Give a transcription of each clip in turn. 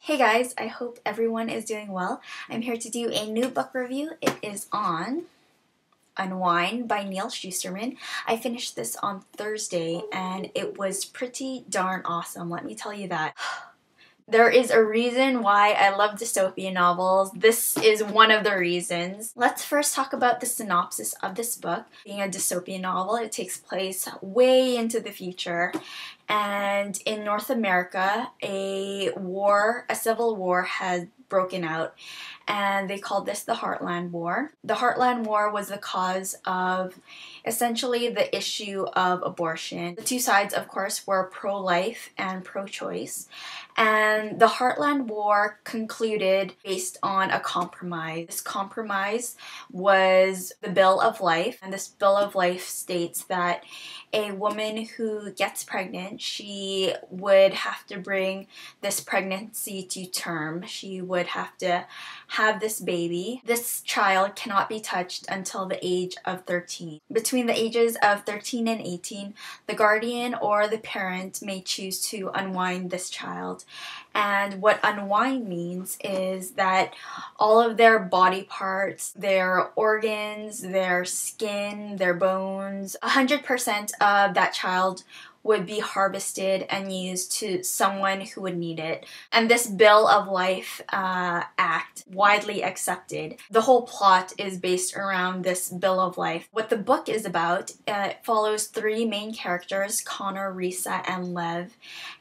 Hey guys, I hope everyone is doing well. I'm here to do a new book review. It is on Unwind by Neal Shusterman. I finished this on Thursday and it was pretty darn awesome, let me tell you that. There is a reason why I love dystopian novels. This is one of the reasons. Let's first talk about the synopsis of this book. Being a dystopian novel, it takes place way into the future. And in North America, a civil war has broken out, and they called this the Heartland War. The Heartland War was the cause of essentially the issue of abortion. The two sides, of course, were pro-life and pro-choice, and the Heartland War concluded based on a compromise. This compromise was the Bill of Life, and this Bill of Life states that a woman who gets pregnant, she would have to bring this pregnancy to term. She would have to have this baby. This child cannot be touched until the age of 13. Between the ages of 13 and 18, the guardian or the parent may choose to unwind this child. And what unwind means is that all of their body parts, their organs, their skin, their bones, 100% of that child would be harvested and used to someone who would need it. And this Bill of Life Act, widely accepted. The whole plot is based around this Bill of Life. What the book is about, it follows three main characters, Connor, Risa, and Lev.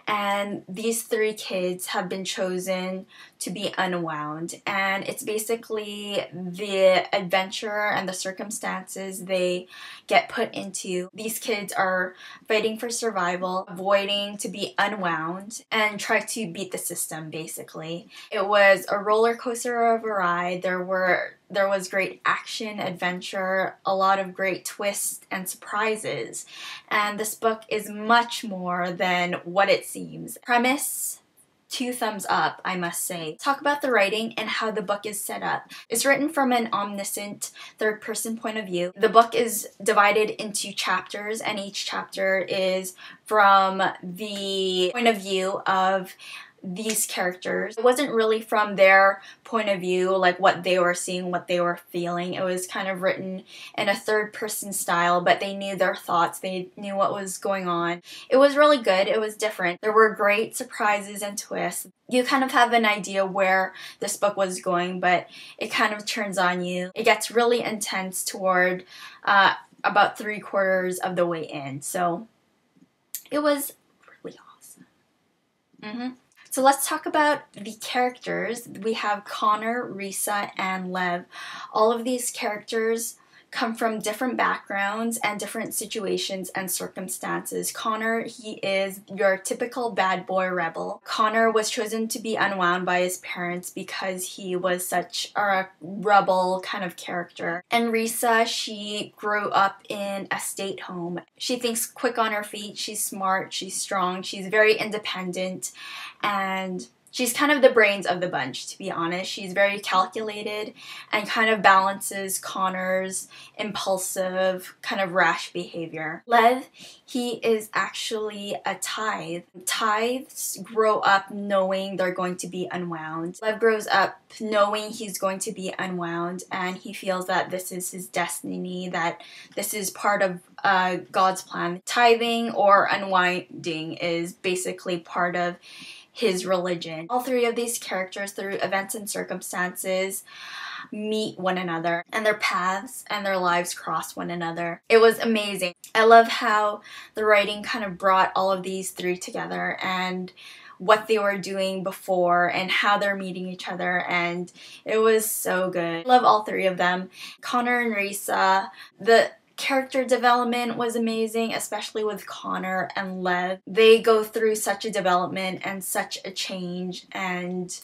And these three kids have been chosen to be unwound. And it's basically the adventure and the circumstances they get put into. These kids are fighting for survival, avoiding to be unwound, and try to beat the system, basically. It was a roller coaster of a ride. There was great action, adventure, a lot of great twists and surprises. And this book is much more than what it seems. Premise, 2 thumbs up, I must say. Talk about the writing and how the book is set up. It's written from an omniscient third-person point of view. The book is divided into chapters, and each chapter is from the point of view of these characters. It wasn't really from their point of view, like what they were seeing, what they were feeling. It was kind of written in a third-person style, but they knew their thoughts. They knew what was going on. It was really good. It was different. There were great surprises and twists. You kind of have an idea where this book was going, but it kind of turns on you. It gets really intense toward about 3/4 of the way in. So it was really awesome. So let's talk about the characters. We have Connor, Risa, and Lev. All of these characters come from different backgrounds and different situations and circumstances. Connor, he is your typical bad boy rebel. Connor was chosen to be unwound by his parents because he was such a rebel kind of character. And Risa, she grew up in a state home. She thinks quick on her feet, she's smart, she's strong, she's very independent, and she's kind of the brains of the bunch, to be honest. She's very calculated and kind of balances Connor's impulsive, kind of rash behavior. Lev, he is actually a tithe. Tithes grow up knowing they're going to be unwound. Lev grows up knowing he's going to be unwound, and he feels that this is his destiny, that this is part of God's plan. Tithing or unwinding is basically part of his religion. All three of these characters, through events and circumstances, meet one another, and their paths and their lives cross one another. It was amazing. I love how the writing kind of brought all of these three together and what they were doing before and how they're meeting each other, and it was so good. I love all three of them. Connor and Risa, the character development was amazing, especially with Connor and Lev. They go through such a development and such a change, and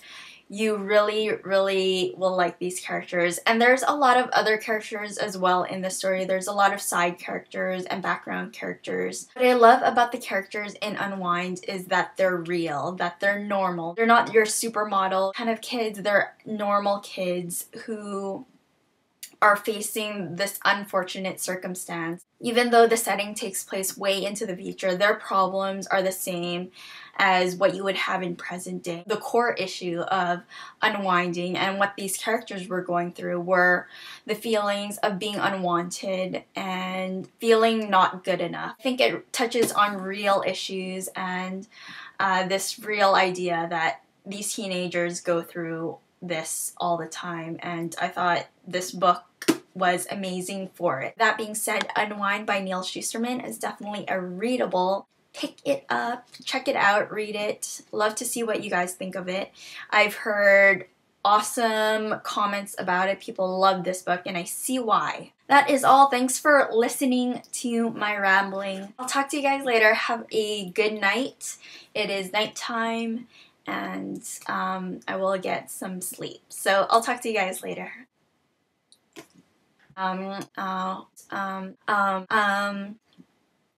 you really, really will like these characters. And there's a lot of other characters as well in the story. There's a lot of side characters and background characters. What I love about the characters in Unwind is that they're real, that they're normal. They're not your supermodel kind of kids. They're normal kids who are facing this unfortunate circumstance. Even though the setting takes place way into the future, their problems are the same as what you would have in present day. The core issue of Unwinding and what these characters were going through were the feelings of being unwanted and feeling not good enough. I think it touches on real issues and this real idea that these teenagers go through this all the time, and I thought this book was amazing for it. That being said, Unwind by Neal Shusterman is definitely a readable. Pick it up, check it out, read it. Love to see what you guys think of it. I've heard awesome comments about it. People love this book, and I see why. That is all. Thanks for listening to my rambling. I'll talk to you guys later. Have a good night. It is nighttime, and I will get some sleep. So I'll talk to you guys later.